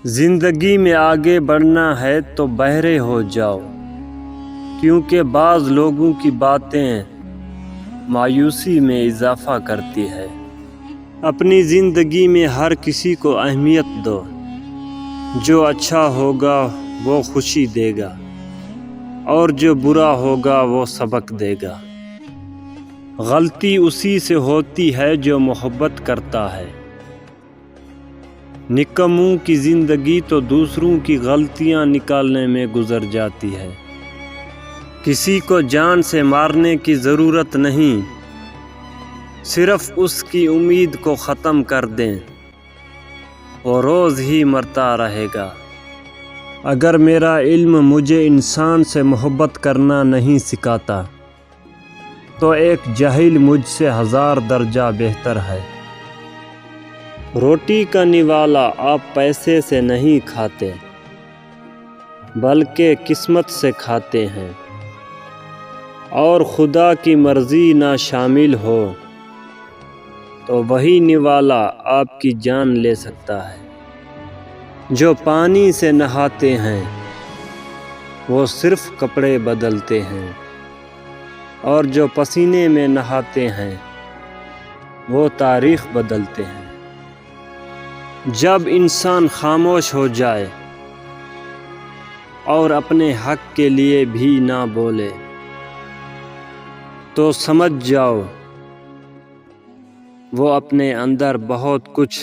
زندگی میں آگے بڑھنا ہے تو بہرے ہو جاؤ، کیونکہ بعض لوگوں کی باتیں مایوسی میں اضافہ کرتی ہے۔ اپنی زندگی میں ہر کسی کو اہمیت دو، جو اچھا ہوگا وہ خوشی دے گا اور جو برا ہوگا وہ سبق دے گا۔ غلطی اسی سے ہوتی ہے جو محبت کرتا ہے۔ نکموں کی زندگی تو دوسروں کی غلطیاں نکالنے میں گزر جاتی ہے۔ کسی کو جان سے مارنے کی ضرورت نہیں، صرف اس کی امید کو ختم کر دیں، وہ روز ہی مرتا رہے گا۔ اگر میرا علم مجھے انسان سے محبت کرنا نہیں سکھاتا تو ایک جاہل مجھ سے 1000 درجہ بہتر ہے۔ روٹی کا نوالا آپ پیسے سے نہیں کھاتے، بلکہ قسمت سے کھاتے ہیں، اور خدا کی مرضی نہ شامل ہو تو وہی نوالا آپ کی جان لے سکتا ہے۔ جو پانی سے نہاتے ہیں وہ صرف کپڑے بدلتے ہیں، اور جو پسینے میں نہاتے ہیں وہ تاریخ بدلتے ہیں۔ جب انسان خاموش ہو جائے اور اپنے حق کے لیے بھی نہ بولے تو سمجھ جاؤ وہ اپنے اندر بہت کچھ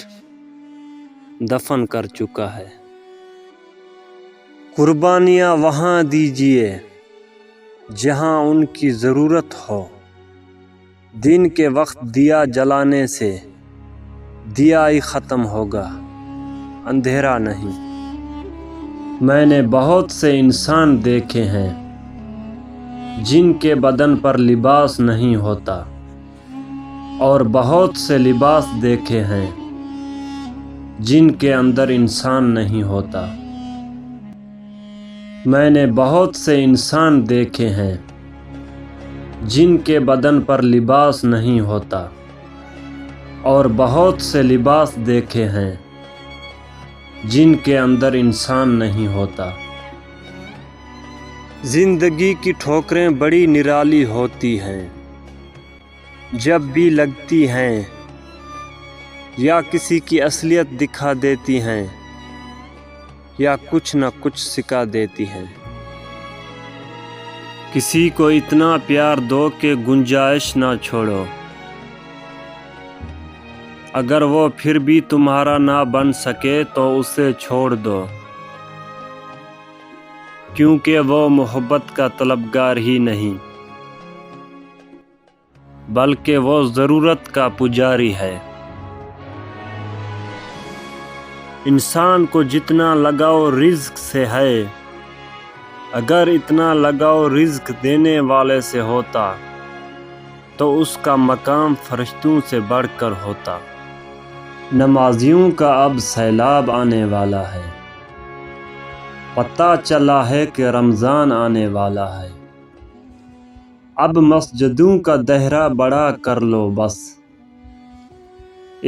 دفن کر چکا ہے۔ قربانیاں وہاں دیجیے جہاں ان کی ضرورت ہو۔ دن کے وقت دیا جلانے سے دیا ہی ختم ہوگا، اندھیرا نہیں۔ میں نے بہت سے انسان دیکھے ہیں جن کے بدن پر لباس نہیں ہوتا، اور بہت سے لباس دیکھے ہیں جن کے اندر انسان نہیں ہوتا۔ میں نے بہت سے انسان دیکھے ہیں جن کے بدن پر لباس نہیں ہوتا، اور بہت سے لباس دیکھے ہیں جن کے اندر انسان نہیں ہوتا۔ زندگی کی ٹھوکریں بڑی نرالی ہوتی ہیں، جب بھی لگتی ہیں یا کسی کی اصلیت دکھا دیتی ہیں یا کچھ نہ کچھ سکھا دیتی ہیں۔ کسی کو اتنا پیار دو کہ گنجائش نہ چھوڑو، اگر وہ پھر بھی تمہارا نہ بن سکے تو اسے چھوڑ دو، کیونکہ وہ محبت کا طلبگار ہی نہیں بلکہ وہ ضرورت کا پجاری ہے۔ انسان کو جتنا لگاؤ رزق سے ہے، اگر اتنا لگاؤ رزق دینے والے سے ہوتا تو اس کا مقام فرشتوں سے بڑھ کر ہوتا۔ نمازیوں کا اب سیلاب آنے والا ہے، پتہ چلا ہے کہ رمضان آنے والا ہے۔ اب مسجدوں کا دہرہ بڑا کر لو بس،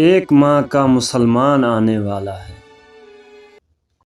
1 ماہ کا مسلمان آنے والا ہے۔